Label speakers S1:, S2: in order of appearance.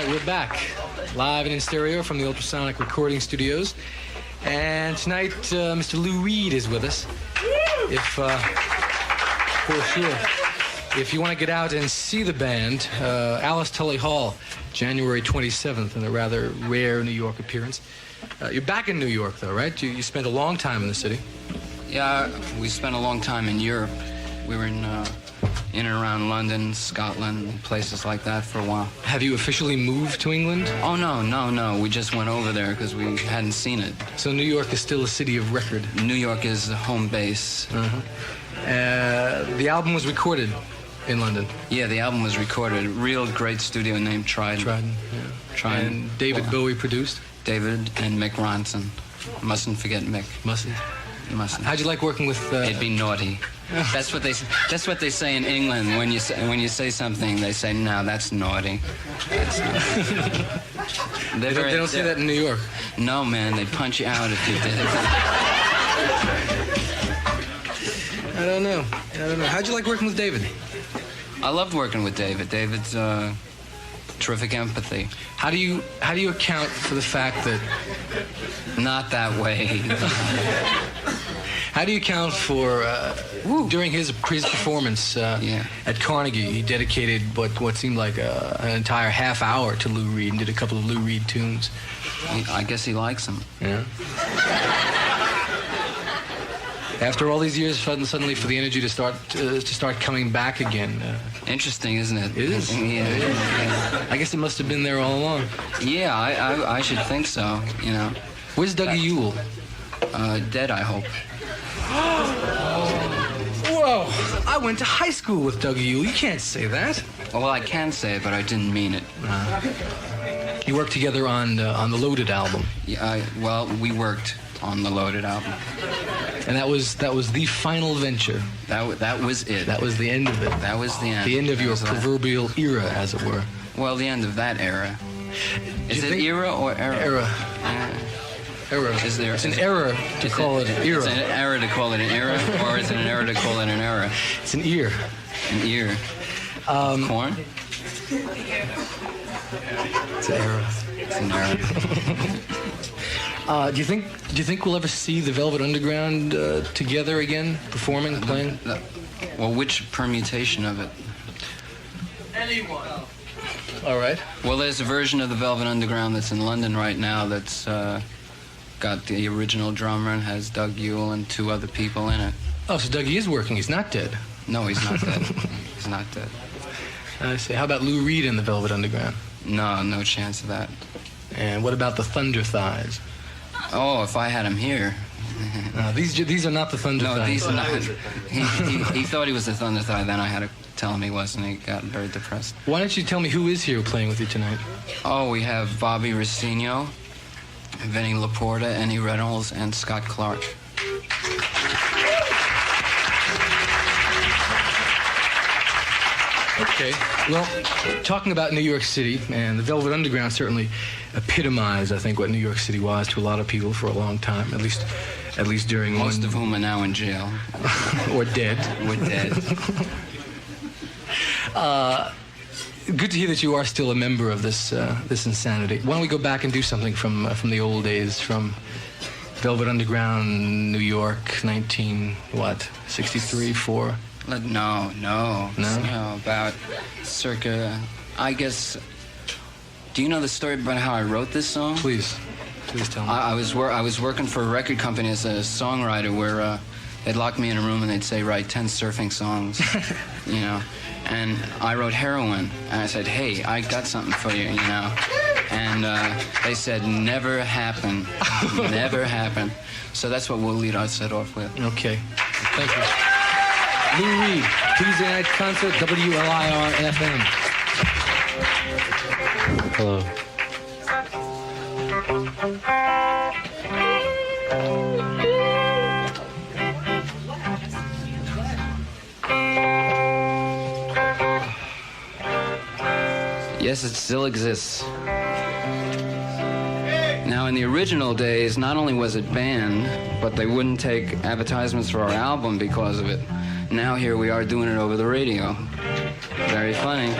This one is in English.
S1: right, we're back, live and in stereo from the Ultrasonic Recording Studios. And tonight, Mr. Lou Reed is with us. For sure. If you want to get out and see the band, Alice Tully Hall, January 27th, in a rather rare New York appearance. You're back in New York, though, right? You spent a long time in the city.
S2: Yeah, we spent a long time in Europe. We were in and around London, Scotland, places like that for a while.
S1: Have you officially moved to England?
S2: Oh, no. We just went over there because we hadn't seen it.
S1: So New York is still a city of record?
S2: New York is the home base.
S1: Uh-huh. The album was recorded in London?
S2: Yeah, the album was recorded. A real great studio named Trident.
S1: Trident, yeah.
S2: Trident.
S1: And David Bowie produced?
S2: David and Mick Ronson. Mustn't forget Mick.
S1: Mustn't.
S2: How'd
S1: you like working with...
S2: It'd be naughty. That's what they say in England. When you say something, they say, "No, that's naughty." That's naughty.
S1: They don't say that in New York.
S2: No, man, they'd punch you out if you did it.
S1: I don't know. How'd you like working with David?
S2: I loved working with David. David's terrific empathy.
S1: How do you account for the fact that...
S2: Not that way.
S1: How do you account for, during his performance at Carnegie, he dedicated what seemed like an entire half hour to Lou Reed and did a couple of Lou Reed tunes.
S2: I guess he likes him.
S1: Yeah. After all these years, suddenly for the energy to start coming back again.
S2: Interesting, isn't it?
S1: It is.
S2: Yeah.
S1: I guess it must have been there all along.
S2: Yeah, I should think so, you know.
S1: Where's Doug Yule?
S2: Dead, I hope.
S1: Whoa! I went to high school with Doug Yule. You can't say that.
S2: Well, I can say it, but I didn't mean it.
S1: You worked together on the Loaded album.
S2: Yeah, we worked on the Loaded album.
S1: And that was the final venture.
S2: That was it.
S1: That was the end of it.
S2: That was the end.
S1: The end of your proverbial era, as it were.
S2: Well, the end of that era. Is it era or era?
S1: Era. Era.
S2: It's
S1: an error to call it an era.
S2: Is it an error to call it an era, or is it an error to call it an era?
S1: It's an ear.
S2: An ear. Corn?
S1: It's an era.
S2: It's an era.
S1: Do you think we'll ever see the Velvet Underground together again, performing, playing?
S2: Well, which permutation of it?
S1: Anyone. All right.
S2: Well, there's a version of the Velvet Underground that's in London right now that's got the original drummer and has Doug Yule and two other people in it.
S1: Oh, so Dougie is working. He's not dead.
S2: No, he's not dead. He's not dead.
S1: I see. How about Lou Reed in the Velvet Underground?
S2: No chance of that.
S1: And what about the Thunder Thighs?
S2: Oh, if I had him here.
S1: These are not the Thunder Thighs.
S2: No, these are not. He thought he was the Thunder Thigh, then I had to tell him he wasn't. He got very depressed.
S1: Why don't you tell me who is here playing with you tonight?
S2: Oh, we have Bobby Resigno, Vinny Laporta, Annie Reynolds, and Scott Clark.
S1: Okay. Well, talking about New York City, and the Velvet Underground certainly epitomized, I think, what New York City was to a lot of people for a long time, at least during
S2: most of whom are now in jail.
S1: Or dead.
S2: Or dead.
S1: Good to hear that you are still a member of this insanity. Why don't we go back and do something from the old days, from Velvet Underground, New York, 63, 4?
S2: No. About circa, I guess. Do you know the story about how I wrote this song?
S1: Please tell me.
S2: I was working for a record company as a songwriter where they'd lock me in a room and they'd say write 10 surfing songs, you know. And I wrote Heroin, and I said, hey, I got something for you, you know. And they said, never happen, never happen. So that's what we'll lead our set off with.
S1: Okay, thank you. Lou Reed, Tuesday night concert, WLIR FM. Hello.
S2: Yes, it still exists. Now, in the original days, not only was it banned, but they wouldn't take advertisements for our album because of it. Now here we are doing it over the radio. Very funny.